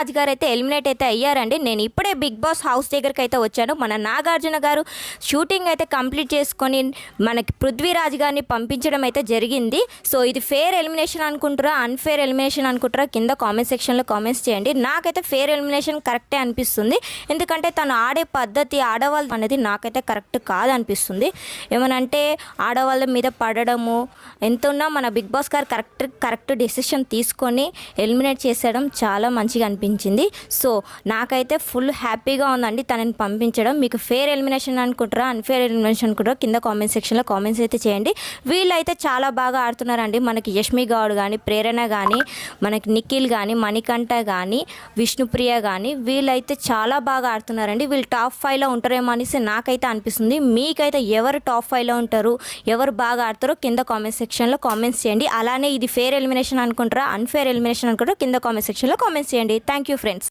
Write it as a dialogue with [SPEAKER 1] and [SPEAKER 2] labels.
[SPEAKER 1] పృథ్వీరాజ్ గారు అయితే ఎలిమినేట్ అయితే అయ్యారండి. నేను ఇప్పుడే బిగ్ బాస్ హౌస్ దగ్గరికి అయితే వచ్చాను. మన నాగార్జున గారు షూటింగ్ అయితే కంప్లీట్ చేసుకొని మనకి పృథ్వీరాజ్ గారిని పంపించడం అయితే జరిగింది. సో ఇది ఫేర్ ఎలిమినేషన్ అనుకుంటారా, అన్ఫేర్ ఎలిమినేషన్ అనుకుంటారా, కింద కామెంట్ సెక్షన్లో కామెంట్స్ చేయండి. నాకైతే ఫేర్ ఎలిమినేషన్ కరెక్టే అనిపిస్తుంది. ఎందుకంటే తను ఆడే పద్ధతి ఆడవాళ్ళు అనేది నాకైతే కరెక్ట్ కాదనిపిస్తుంది. ఏమనంటే ఆడవాళ్ళ మీద పడడము ఎంత ఉన్నా మన బిగ్ బాస్ గారు కరెక్ట్ డెసిషన్ తీసుకొని ఎలిమినేట్ చేసేయడం చాలా మంచిగా అనిపించింది. సో నాకైతే ఫుల్ హ్యాపీగా ఉందండి తనని పంపించడం. మీకు ఫేర్ ఎలిమినేషన్ అనుకుంటారా, అన్ఫేర్ ఎలిమినేషన్ అనుకుంటారా, కింద కామెంట్ సెక్షన్లో కామెంట్స్ అయితే చేయండి. వీళ్ళైతే చాలా బాగా ఆడుతున్నారండి. మనకి యష్మి గౌడ్ కానీ, ప్రేరణ కానీ, మనకి నిఖిల్ కానీ, మణికంఠ కానీ, విష్ణుప్రియ కానీ వీళ్ళైతే చాలా బాగా ఆడుతున్నారండి. వీళ్ళు టాప్ 5లో ఉంటారేమో అనేసి నాకైతే అనిపిస్తుంది. మీకైతే ఎవరు టాప్ 5లో ఉంటారు, ఎవరు బాగా ఆడతారో కింద కామెంట్ సెక్షన్లో కామెంట్స్ చేయండి. అలానే ఇది ఫేర్ ఎలిమినేషన్ అనుకుంటారా, అన్ఫేర్ ఎలిమినేషన్ అనుకుంటారా, కింద కామెంట్ సెక్షన్లో కామెంట్స్ చేయండి. Thank you friends.